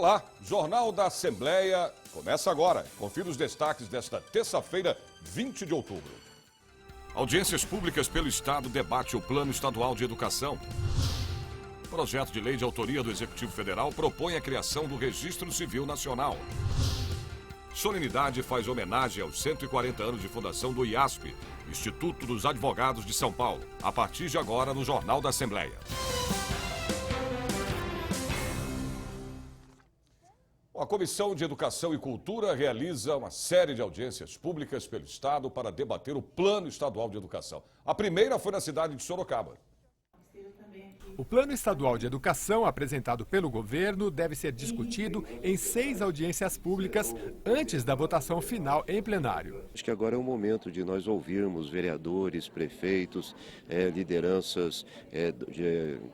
Olá, Jornal da Assembleia começa agora. Confira os destaques desta terça-feira, 20 de outubro. Audiências públicas pelo Estado debate o Plano Estadual de Educação. Projeto de lei de autoria do Executivo Federal propõe a criação do Registro Civil Nacional. Solenidade faz homenagem aos 140 anos de fundação do IASP, Instituto dos Advogados de São Paulo, a partir de agora no Jornal da Assembleia. A Comissão de Educação e Cultura realiza uma série de audiências públicas pelo Estado para debater o Plano Estadual de Educação. A primeira foi na cidade de Sorocaba. O Plano Estadual de Educação, apresentado pelo governo, deve ser discutido em 6 audiências públicas antes da votação final em plenário. Acho que agora é o momento de nós ouvirmos vereadores, prefeitos, lideranças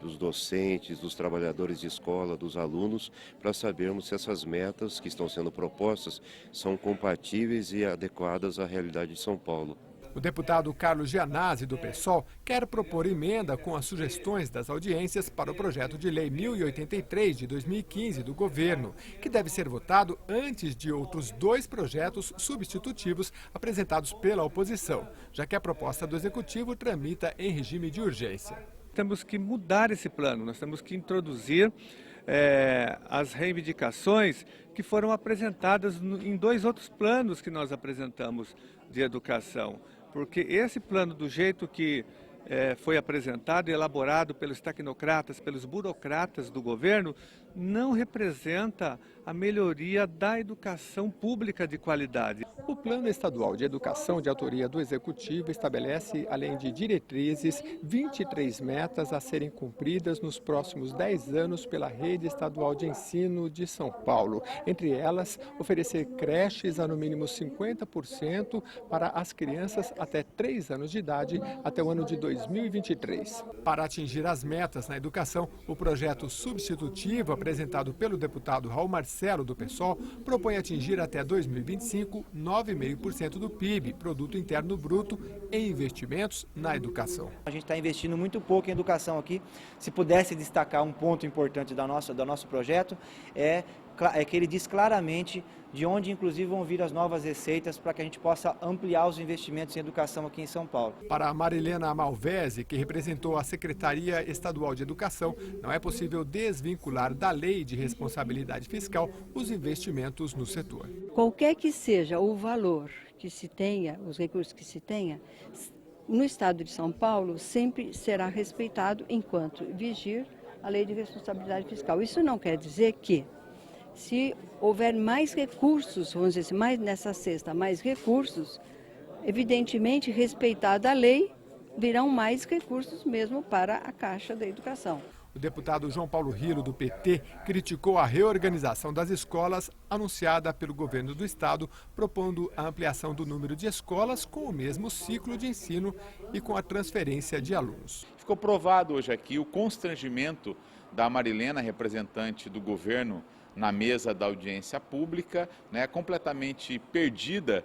dos docentes, dos trabalhadores de escola, dos alunos, para sabermos se essas metas que estão sendo propostas são compatíveis e adequadas à realidade de São Paulo. O deputado Carlos Gianazzi, do PSOL, quer propor emenda com as sugestões das audiências para o projeto de lei 1083 de 2015 do governo, que deve ser votado antes de outros 2 projetos substitutivos apresentados pela oposição, já que a proposta do Executivo tramita em regime de urgência. Temos que mudar esse plano, nós temos que introduzir as reivindicações que foram apresentadas em 2 outros planos que nós apresentamos de educação. Porque esse plano, do jeito que foi apresentado e elaborado pelos tecnocratas, pelos burocratas do governo, não representa a melhoria da educação pública de qualidade. O Plano Estadual de Educação de autoria do Executivo estabelece, além de diretrizes, 23 metas a serem cumpridas nos próximos 10 anos pela Rede Estadual de Ensino de São Paulo. Entre elas, oferecer creches a no mínimo 50% para as crianças até 3 anos de idade até o ano de 2023. Para atingir as metas na educação, o projeto substitutivo apresentado pelo deputado Raul Marcelo, do PSOL, propõe atingir até 2025 9,5% do PIB, Produto Interno Bruto, em investimentos na educação. A gente está investindo muito pouco em educação aqui. Se pudesse destacar um ponto importante do nosso projeto, é que ele diz claramente de onde, inclusive, vão vir as novas receitas para que a gente possa ampliar os investimentos em educação aqui em São Paulo. Para a Marilena Malvese, que representou a Secretaria Estadual de Educação, não é possível desvincular da Lei de Responsabilidade Fiscal os investimentos no setor. Qualquer que seja o valor que se tenha, os recursos que se tenha, no Estado de São Paulo sempre será respeitado enquanto vigir a Lei de Responsabilidade Fiscal. Isso não quer dizer que, se houver mais recursos, vamos dizer assim, mais nessa cesta, mais recursos, evidentemente, respeitada a lei, virão mais recursos mesmo para a Caixa da Educação. O deputado João Paulo Rilo, do PT, criticou a reorganização das escolas anunciada pelo governo do estado, propondo a ampliação do número de escolas com o mesmo ciclo de ensino e com a transferência de alunos. Ficou provado hoje aqui o constrangimento da Marilena, representante do governo, na mesa da audiência pública, completamente perdida,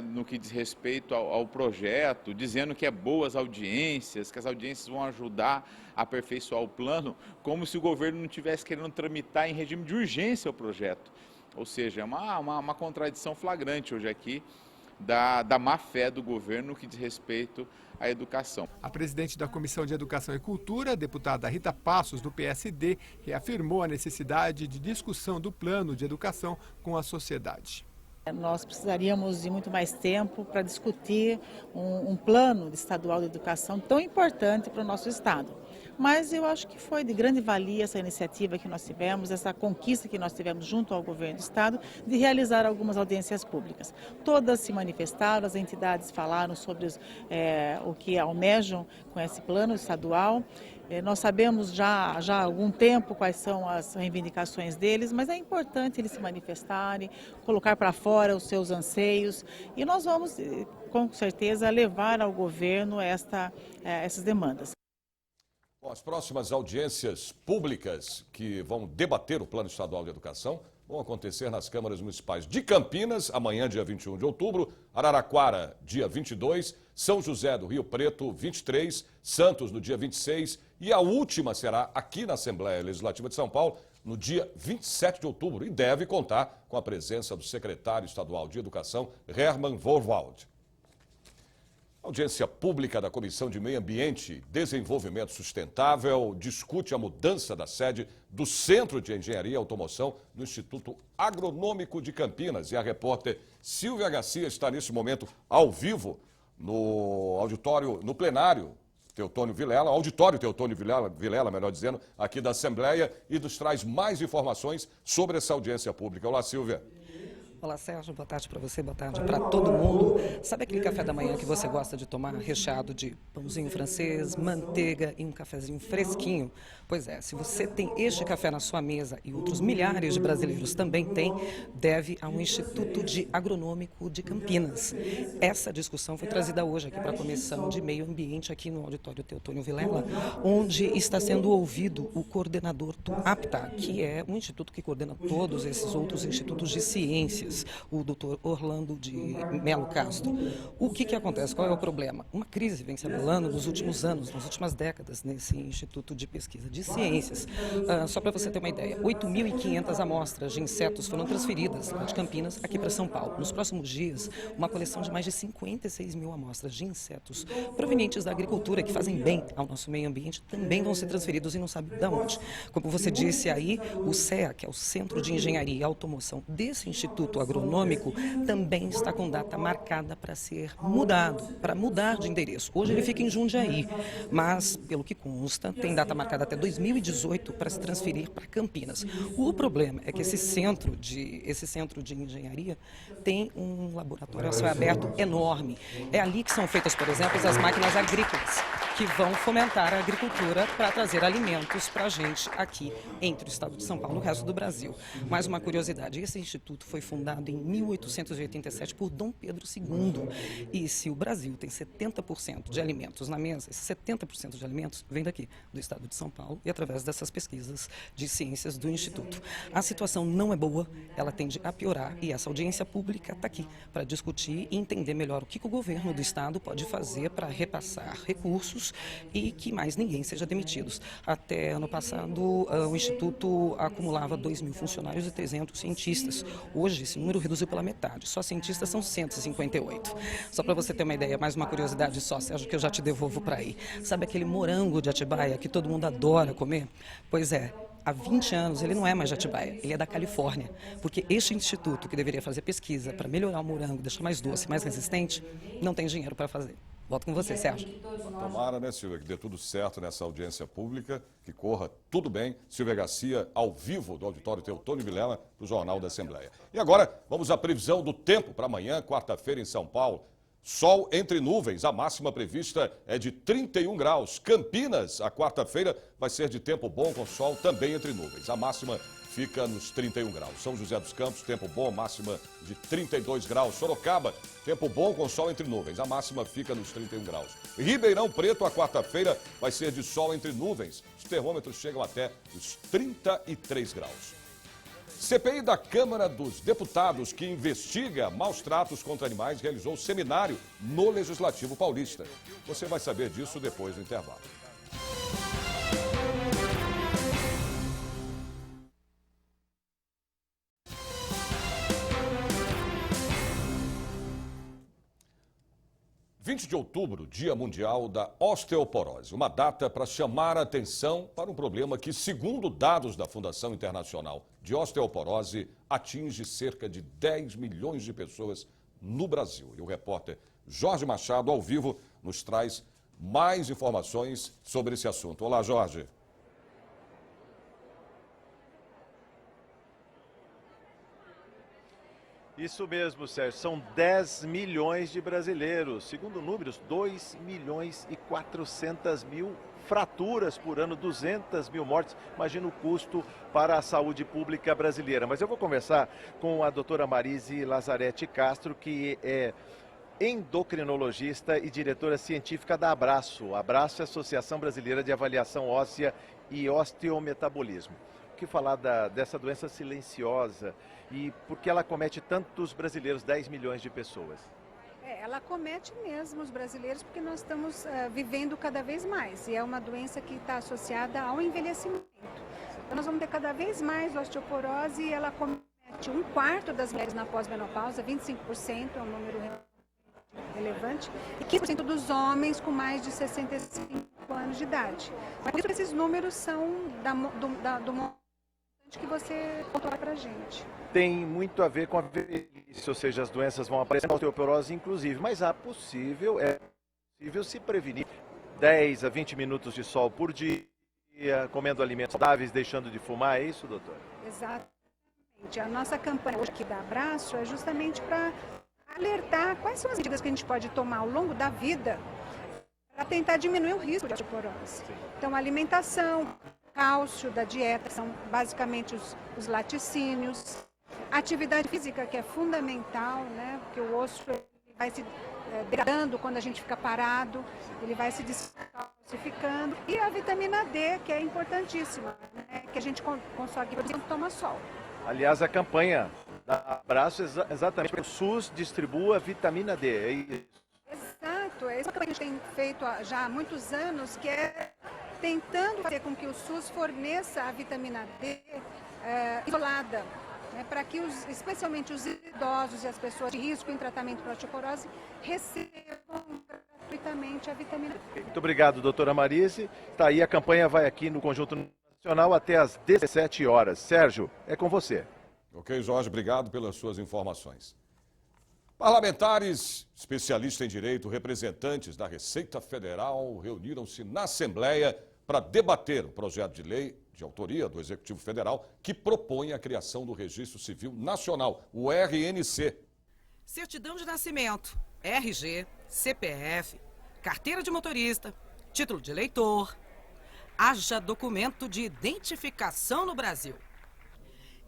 no que diz respeito ao projeto, dizendo que é boas audiências, que as audiências vão ajudar a aperfeiçoar o plano, como se o governo não estivesse querendo tramitar em regime de urgência o projeto. Ou seja, é uma contradição flagrante hoje aqui da má-fé do governo no que diz respeito à educação. A presidente da Comissão de Educação e Cultura, a deputada Rita Passos, do PSD, reafirmou a necessidade de discussão do plano de educação com a sociedade. Nós precisaríamos de muito mais tempo para discutir um plano estadual de educação tão importante para o nosso estado. Mas eu acho que foi de grande valia essa iniciativa que nós tivemos, essa conquista que nós tivemos junto ao governo do estado de realizar algumas audiências públicas. Todas se manifestaram, as entidades falaram sobre o que almejam com esse plano estadual. Nós sabemos já há algum tempo quais são as reivindicações deles, mas é importante eles se manifestarem, colocar para fora os seus anseios e nós vamos, com certeza, levar ao governo essas demandas. As próximas audiências públicas que vão debater o Plano Estadual de Educação vão acontecer nas câmaras municipais de Campinas, amanhã, dia 21 de outubro, Araraquara, dia 22, São José do Rio Preto, 23, Santos, no dia 26, e a última será aqui na Assembleia Legislativa de São Paulo, no dia 27 de outubro e deve contar com a presença do secretário estadual de Educação, Hermann Vorwald. A audiência pública da Comissão de Meio Ambiente e Desenvolvimento Sustentável discute a mudança da sede do Centro de Engenharia e Automoção no Instituto Agronômico de Campinas. E a repórter Silvia Garcia está nesse momento ao vivo no auditório, no plenário Teotônio Vilela, auditório Teotônio Vilela, melhor dizendo, aqui da Assembleia, e nos traz mais informações sobre essa audiência pública. Olá, Silvia. Olá, Sérgio. Boa tarde para você, boa tarde para todo mundo. Sabe aquele café da manhã que você gosta de tomar recheado de pãozinho francês, manteiga e um cafezinho fresquinho? Pois é, se você tem este café na sua mesa e outros milhares de brasileiros também têm, deve ao Instituto de Agronômico de Campinas. Essa discussão foi trazida hoje aqui para a Comissão de Meio Ambiente, aqui no auditório Teotônio Vilela, onde está sendo ouvido o coordenador do APTA, que é um instituto que coordena todos esses outros institutos de ciências, o doutor Orlando de Melo Castro. O que acontece? Qual é o problema? Uma crise vem se abalando nos últimos anos, nas últimas décadas, nesse Instituto de Pesquisa de Ciências. Só para você ter uma ideia, 8.500 amostras de insetos foram transferidas lá de Campinas aqui para São Paulo. Nos próximos dias, uma coleção de mais de 56 mil amostras de insetos provenientes da agricultura, que fazem bem ao nosso meio ambiente, também vão ser transferidos e não sabe de onde. Como você disse aí, o CEA, que é o Centro de Engenharia e Automoção desse Instituto Agronômico, também está com data marcada para ser mudado, para mudar de endereço. Hoje ele fica em Jundiaí, mas, pelo que consta, tem data marcada até 2018 para se transferir para Campinas. O problema é que esse centro de engenharia tem um laboratório a céu aberto enorme. É ali que são feitas, por exemplo, as máquinas agrícolas, que vão fomentar a agricultura para trazer alimentos para a gente aqui entre o estado de São Paulo e o resto do Brasil. Mais uma curiosidade, esse instituto foi fundado em 1887 por Dom Pedro II. E se o Brasil tem 70% de alimentos na mesa, esses 70% de alimentos vem daqui, do estado de São Paulo, e através dessas pesquisas de ciências do Instituto. A situação não é boa, ela tende a piorar, e essa audiência pública está aqui para discutir e entender melhor o que o governo do estado pode fazer para repassar recursos e que mais ninguém seja demitido. Até ano passado, o Instituto acumulava 2.000 funcionários e 300 cientistas. Hoje, esse número reduziu pela metade. Só cientistas são 158. Só para você ter uma ideia, mais uma curiosidade só, Sérgio, que eu já te devolvo para aí. Sabe aquele morango de Atibaia que todo mundo adora comer? Pois é. Há 20 anos ele não é mais de Atibaia, ele é da Califórnia, porque este instituto que deveria fazer pesquisa para melhorar o morango, deixar mais doce, mais resistente, não tem dinheiro para fazer. Volto com você, Sérgio. Tomara, né, Silvia, que dê tudo certo nessa audiência pública, que corra tudo bem. Silvia Garcia, ao vivo do auditório Teotônio Vilela, do Jornal da Assembleia. E agora, vamos à previsão do tempo para amanhã, quarta-feira, em São Paulo. Sol entre nuvens, a máxima prevista é de 31 graus. Campinas, a quarta-feira, vai ser de tempo bom com sol também entre nuvens. A máxima fica nos 31 graus. São José dos Campos, tempo bom, máxima de 32 graus. Sorocaba, tempo bom com sol entre nuvens. A máxima fica nos 31 graus. Ribeirão Preto, a quarta-feira, vai ser de sol entre nuvens. Os termômetros chegam até os 33 graus. CPI da Câmara dos Deputados, que investiga maus tratos contra animais, realizou seminário no Legislativo Paulista. Você vai saber disso depois do intervalo. (20 de outubro, Dia Mundial da Osteoporose, uma data para chamar a atenção para um problema que, segundo dados da Fundação Internacional de Osteoporose, atinge cerca de 10 milhões de pessoas no Brasil. E o repórter Jorge Machado, ao vivo, nos traz mais informações sobre esse assunto. Olá, Jorge. Isso mesmo, Sérgio. São 10 milhões de brasileiros. Segundo números, 2 milhões e 400 mil fraturas por ano, 200 mil mortes. Imagina o custo para a saúde pública brasileira. Mas eu vou conversar com a doutora Marise Lazarete Castro, que é endocrinologista e diretora científica da Abraço. Abraço é a Associação Brasileira de Avaliação Óssea e Osteometabolismo. O que falar dessa doença silenciosa e por que ela comete tantos brasileiros, 10 milhões de pessoas? Ela comete mesmo os brasileiros porque nós estamos vivendo cada vez mais e é uma doença que está associada ao envelhecimento. Então, nós vamos ter cada vez mais osteoporose e ela comete 1/4 das mulheres na pós-menopausa, 25% é um número relevante, e 15% dos homens com mais de 65 anos de idade. Mas por isso que esses números são do montante que você controla para a gente. Tem muito a ver com a velhice, ou seja, as doenças vão aparecer, a osteoporose inclusive, mas é possível se prevenir. 10 a 20 minutos de sol por dia, comendo alimentos saudáveis, deixando de fumar, é isso, doutor? Exatamente. A nossa campanha hoje aqui da Abraço é justamente para alertar quais são as medidas que a gente pode tomar ao longo da vida para tentar diminuir o risco de osteoporose. Então, a alimentação, cálcio da dieta, são basicamente os laticínios, atividade física, que é fundamental, né? Porque o osso vai se degradando quando a gente fica parado, ele vai se descalcificando, e a vitamina D, que é importantíssima, né? Que a gente consegue produzir quando toma sol. Aliás, a campanha da Abraço é exatamente para que o SUS distribua vitamina D, é isso? Exato, é isso que a gente tem feito já há muitos anos, que é tentando fazer com que o SUS forneça a vitamina D isolada, né, para que especialmente os idosos e as pessoas de risco em tratamento para osteoporose recebam gratuitamente a vitamina D. Muito obrigado, doutora Marise. Tá aí, a campanha vai aqui no Conjunto Nacional até às 17 horas. Sérgio, é com você. Ok, Jorge, obrigado pelas suas informações. Parlamentares, especialistas em direito, representantes da Receita Federal reuniram-se na Assembleia para debater o projeto de lei de autoria do Executivo Federal que propõe a criação do Registro Civil Nacional, o RNC. Certidão de nascimento, RG, CPF, carteira de motorista, título de eleitor. Haja documento de identificação no Brasil.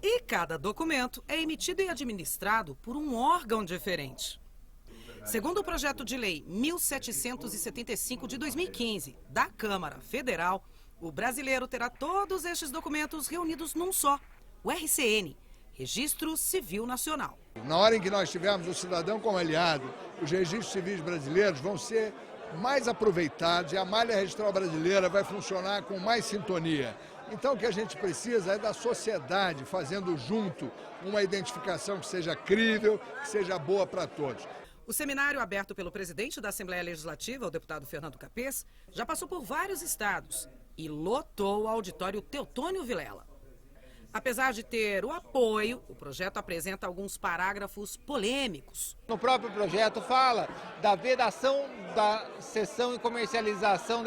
E cada documento é emitido e administrado por um órgão diferente. Segundo o projeto de lei 1775 de 2015 da Câmara Federal, o brasileiro terá todos estes documentos reunidos num só, o RCN, Registro Civil Nacional. Na hora em que nós tivermos o cidadão como aliado, os registros civis brasileiros vão ser mais aproveitados e a malha registral brasileira vai funcionar com mais sintonia. Então o que a gente precisa é da sociedade fazendo junto uma identificação que seja crível, que seja boa para todos. O seminário aberto pelo presidente da Assembleia Legislativa, o deputado Fernando Capês, já passou por vários estados e lotou o auditório Teotônio Vilela. Apesar de ter o apoio, o projeto apresenta alguns parágrafos polêmicos. No próprio projeto fala da vedação da cessão e comercialização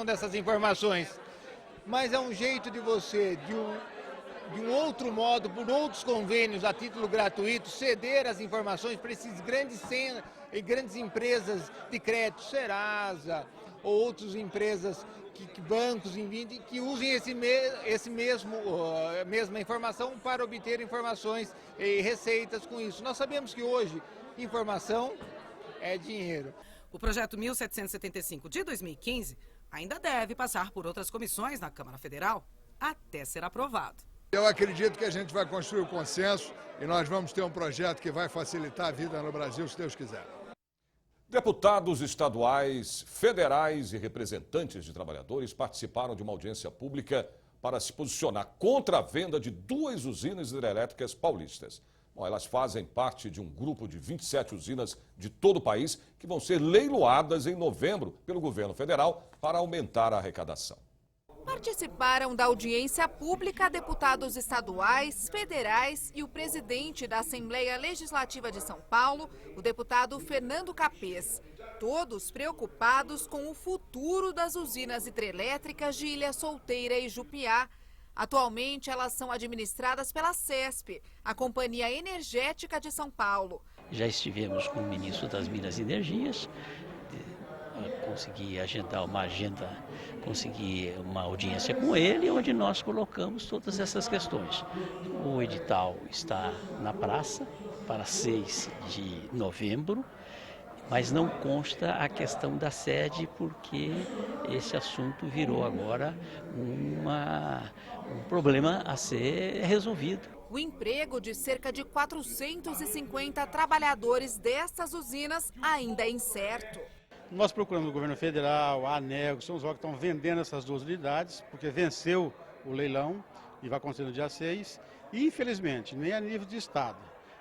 dessas informações. Mas é um jeito de você, de um outro modo, por outros convênios a título gratuito, ceder as informações para esses grandes empresas de crédito, Serasa, ou outras empresas, bancos, que usem mesma informação para obter informações e receitas com isso. Nós sabemos que hoje informação é dinheiro. O projeto 1775 de 2015 ainda deve passar por outras comissões na Câmara Federal até ser aprovado. Eu acredito que a gente vai construir o consenso e nós vamos ter um projeto que vai facilitar a vida no Brasil, se Deus quiser. Deputados estaduais, federais e representantes de trabalhadores participaram de uma audiência pública para se posicionar contra a venda de 2 usinas hidrelétricas paulistas. Bom, elas fazem parte de um grupo de 27 usinas de todo o país que vão ser leiloadas em novembro pelo governo federal para aumentar a arrecadação. Participaram da audiência pública deputados estaduais, federais e o presidente da Assembleia Legislativa de São Paulo, o deputado Fernando Capês. Todos preocupados com o futuro das usinas hidrelétricas de Ilha Solteira e Jupiá. Atualmente, elas são administradas pela CESP, a Companhia Energética de São Paulo. Já estivemos com o ministro das Minas e Energias, consegui agendar consegui uma audiência com ele, onde nós colocamos todas essas questões. O edital está na praça para 6 de novembro, mas não consta a questão da sede, porque esse assunto virou agora um problema a ser resolvido. O emprego de cerca de 450 trabalhadores dessas usinas ainda é incerto. Nós procuramos o governo federal, a ANEL, que são os órgãos que estão vendendo essas 2 unidades, porque venceu o leilão e vai acontecer no dia 6. E, infelizmente, nem a nível de Estado,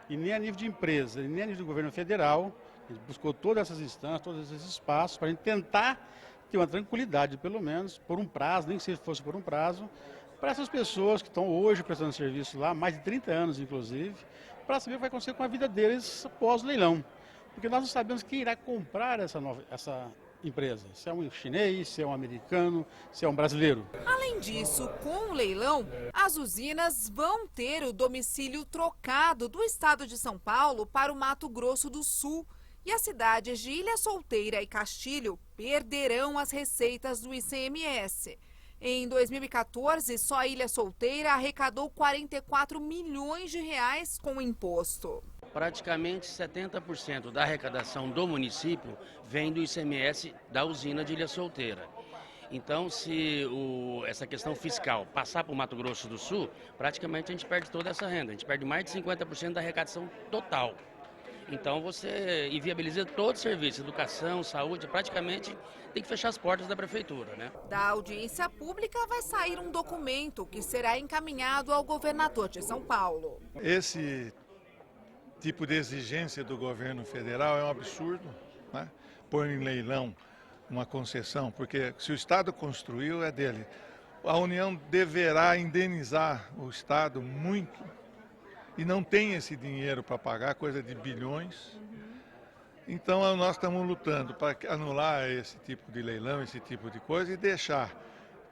e nem a nível de empresa, e nem a nível do governo federal, a gente buscou todas essas instâncias, todos esses espaços para a gente tentar ter uma tranquilidade, pelo menos, por um prazo, nem que se fosse por um prazo, para essas pessoas que estão hoje prestando serviço lá, mais de 30 anos inclusive, para saber o que vai acontecer com a vida deles após o leilão. Porque nós não sabemos quem irá comprar essa empresa, se é um chinês, se é um americano, se é um brasileiro. Além disso, com o leilão, as usinas vão ter o domicílio trocado do estado de São Paulo para o Mato Grosso do Sul. E as cidades de Ilha Solteira e Castilho perderão as receitas do ICMS. Em 2014, só a Ilha Solteira arrecadou 44 milhões de reais com o imposto. Praticamente 70% da arrecadação do município vem do ICMS da usina de Ilha Solteira. Então, se essa questão fiscal passar para o Mato Grosso do Sul, praticamente a gente perde toda essa renda. A gente perde mais de 50% da arrecadação total. Então você inviabiliza todo o serviço, educação, saúde, praticamente tem que fechar as portas da prefeitura, né? Da audiência pública vai sair um documento que será encaminhado ao governador de São Paulo. Esse tipo de exigência do governo federal é um absurdo, né? Pôr em leilão uma concessão, porque se o Estado construiu, é dele. A União deverá indenizar o Estado muito. E não tem esse dinheiro para pagar, coisa de bilhões. Então nós estamos lutando para anular esse tipo de leilão, esse tipo de coisa e deixar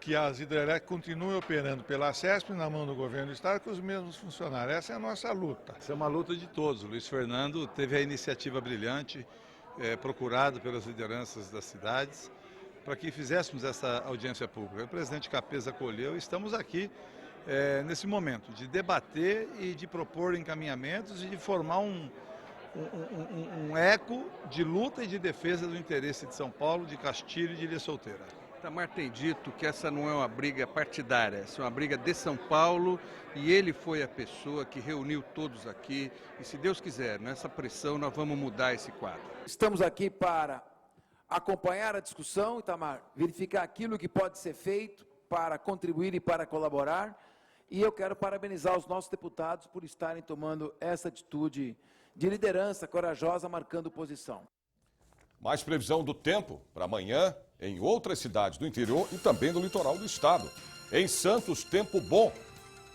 que as hidrelétricas continuem operando pela CESP na mão do governo do Estado com os mesmos funcionários. Essa é a nossa luta. Essa é uma luta de todos. O Luiz Fernando teve a iniciativa brilhante, procurado pelas lideranças das cidades, para que fizéssemos essa audiência pública. O presidente Capês acolheu e estamos aqui nesse momento de debater e de propor encaminhamentos e de formar um eco de luta e de defesa do interesse de São Paulo, de Castilho e de Ilha Solteira. Itamar tem dito que essa não é uma briga partidária, essa é uma briga de São Paulo e ele foi a pessoa que reuniu todos aqui e, se Deus quiser, nessa pressão nós vamos mudar esse quadro. Estamos aqui para acompanhar a discussão, Itamar, verificar aquilo que pode ser feito para contribuir e para colaborar. E eu quero parabenizar os nossos deputados por estarem tomando essa atitude de liderança corajosa, marcando posição. Mais previsão do tempo para amanhã em outras cidades do interior e também no litoral do estado. Em Santos, tempo bom.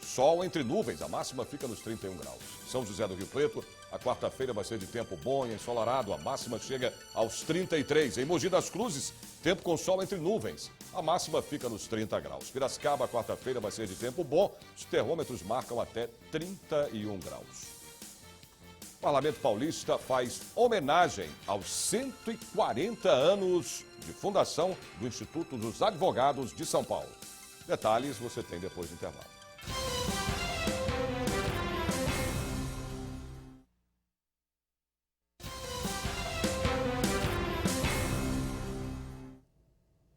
Sol entre nuvens, a máxima fica nos 31 graus. São José do Rio Preto, a quarta-feira vai ser de tempo bom e ensolarado, a máxima chega aos 33. Em Mogi das Cruzes, tempo com sol entre nuvens, a máxima fica nos 30 graus. Piracicaba, a quarta-feira vai ser de tempo bom, os termômetros marcam até 31 graus. O Parlamento Paulista faz homenagem aos 140 anos de fundação do Instituto dos Advogados de São Paulo. Detalhes você tem depois do intervalo.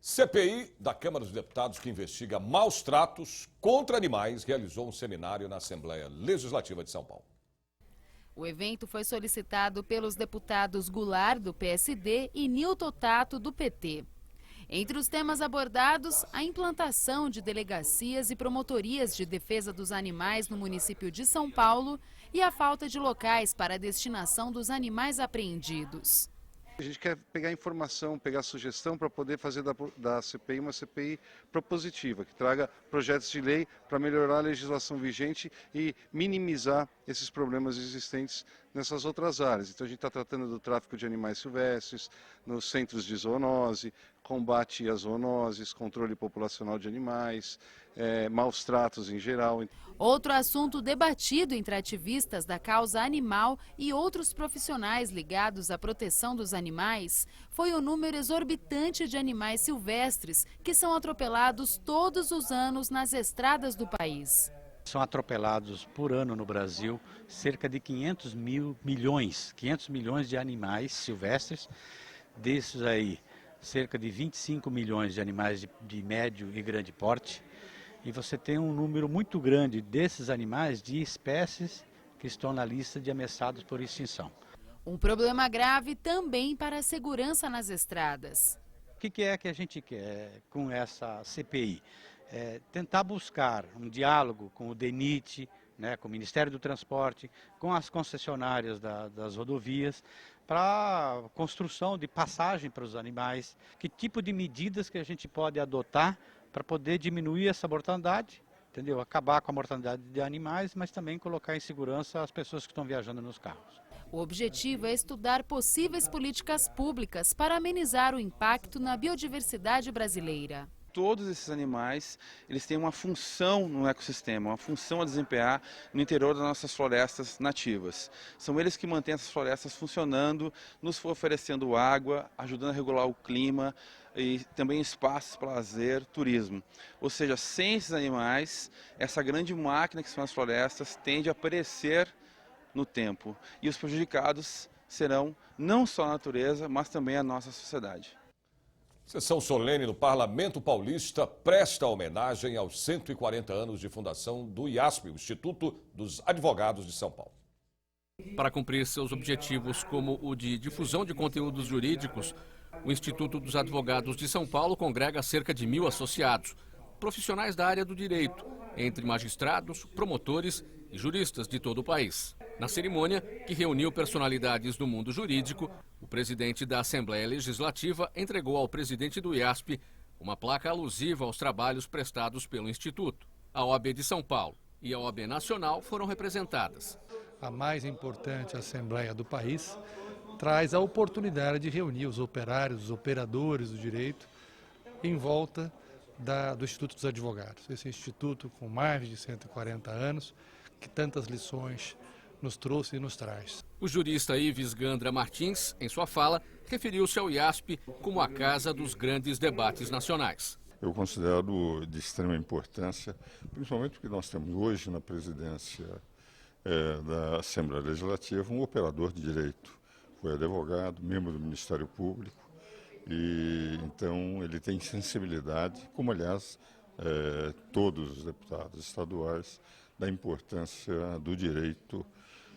CPI da Câmara dos Deputados que investiga maus tratos contra animais realizou um seminário na Assembleia Legislativa de São Paulo. O evento foi solicitado pelos deputados Goulart, do PSD, e Nilton Tato, do PT. Entre os temas abordados, a implantação de delegacias e promotorias de defesa dos animais no município de São Paulo e a falta de locais para a destinação dos animais apreendidos. A gente quer pegar informação, pegar sugestão para poder fazer da CPI uma CPI propositiva, que traga projetos de lei para melhorar a legislação vigente e minimizar esses problemas existentes nessas outras áreas. Então a gente está tratando do tráfico de animais silvestres, nos centros de zoonose, combate às zoonoses, controle populacional de animais, maus tratos em geral. Outro assunto debatido entre ativistas da causa animal e outros profissionais ligados à proteção dos animais foi o número exorbitante de animais silvestres que são atropelados todos os anos nas estradas do país. São atropelados por ano no Brasil cerca de 500 milhões de animais silvestres, desses aí cerca de 25 milhões de animais de médio e grande porte. E você tem um número muito grande desses animais de espécies que estão na lista de ameaçados por extinção. Um problema grave também para a segurança nas estradas. O que é que a gente quer com essa CPI? tentar buscar um diálogo com o DENIT, né, com o Ministério do Transporte, com as concessionárias das rodovias, para a construção de passagem para os animais, que tipo de medidas que a gente pode adotar para poder diminuir essa mortandade, entendeu? Acabar com a mortandade de animais, mas também colocar em segurança as pessoas que estão viajando nos carros. O objetivo é estudar possíveis políticas públicas para amenizar o impacto na biodiversidade brasileira. Todos esses animais, eles têm uma função no ecossistema, uma função a desempenhar no interior das nossas florestas nativas. São eles que mantêm essas florestas funcionando, nos oferecendo água, ajudando a regular o clima e também espaços para lazer, turismo. Ou seja, sem esses animais, essa grande máquina que são as florestas tende a perecer no tempo. E os prejudicados serão não só a natureza, mas também a nossa sociedade. Sessão solene do Parlamento Paulista presta homenagem aos 140 anos de fundação do IASP, o Instituto dos Advogados de São Paulo. Para cumprir seus objetivos como o de difusão de conteúdos jurídicos, o Instituto dos Advogados de São Paulo congrega cerca de 1.000 associados, profissionais da área do direito, entre magistrados, promotores e juristas de todo o país. Na cerimônia, que reuniu personalidades do mundo jurídico, o presidente da Assembleia Legislativa entregou ao presidente do IASP uma placa alusiva aos trabalhos prestados pelo Instituto. A OAB de São Paulo e a OAB Nacional foram representadas. A mais importante Assembleia do país traz a oportunidade de reunir os operários, os operadores do direito em volta do Instituto dos Advogados. Esse instituto com mais de 140 anos, que tantas lições nos trouxe e nos traz. O jurista Ives Gandra Martins, em sua fala, referiu-se ao IASP como a casa dos grandes debates nacionais. Eu considero de extrema importância, principalmente porque nós temos hoje na presidência da Assembleia Legislativa um operador de direito. Foi advogado, membro do Ministério Público, e então ele tem sensibilidade, como aliás todos os deputados estaduais, da importância do direito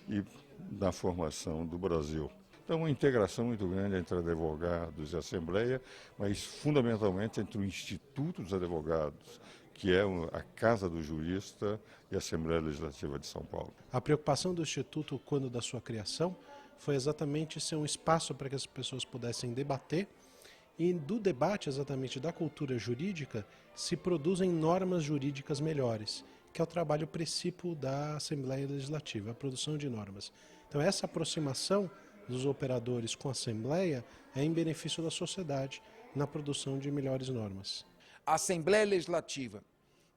e da formação do Brasil. Então, uma integração muito grande entre advogados e Assembleia, mas fundamentalmente entre o Instituto dos Advogados, que é a Casa do Jurista, e a Assembleia Legislativa de São Paulo. A preocupação do Instituto, quando da sua criação, foi exatamente ser um espaço para que as pessoas pudessem debater, e do debate exatamente da cultura jurídica se produzem normas jurídicas melhores, que é o trabalho principal da Assembleia Legislativa, a produção de normas. Então essa aproximação dos operadores com a Assembleia é em benefício da sociedade na produção de melhores normas. A Assembleia Legislativa,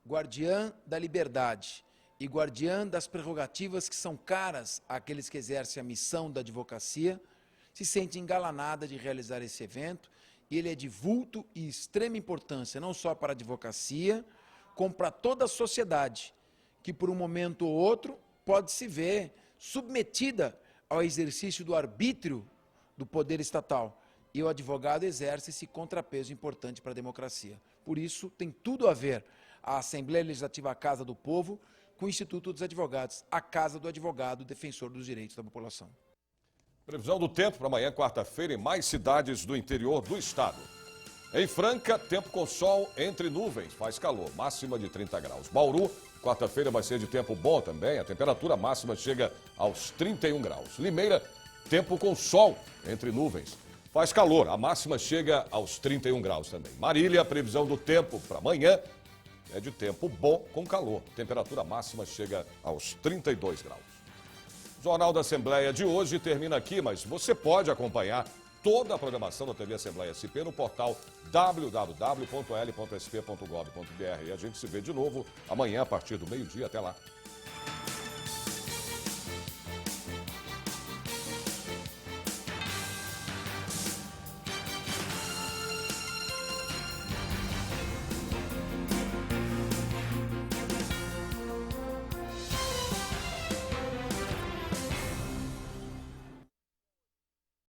guardiã da liberdade e guardiã das prerrogativas que são caras àqueles que exercem a missão da advocacia, se sente engalanada de realizar esse evento, e ele é de vulto e extrema importância, não só para a advocacia, como para toda a sociedade, que por um momento ou outro pode se ver submetida ao exercício do arbítrio do poder estatal. E o advogado exerce esse contrapeso importante para a democracia. Por isso, tem tudo a ver a Assembleia Legislativa, a Casa do Povo, com o Instituto dos Advogados, a Casa do Advogado, defensor dos direitos da população. Previsão do tempo para amanhã, quarta-feira, em mais cidades do interior do estado. Em Franca, tempo com sol entre nuvens, faz calor, máxima de 30 graus. Bauru, quarta-feira vai ser de tempo bom também, a temperatura máxima chega aos 31 graus. Limeira, tempo com sol entre nuvens, faz calor, a máxima chega aos 31 graus também. Marília, previsão do tempo para amanhã é de tempo bom com calor, temperatura máxima chega aos 32 graus. O Jornal da Assembleia de hoje termina aqui, mas você pode acompanhar toda a programação da TV Assembleia SP no portal www.l.sp.gov.br. E a gente se vê de novo amanhã a partir do meio-dia. Até lá.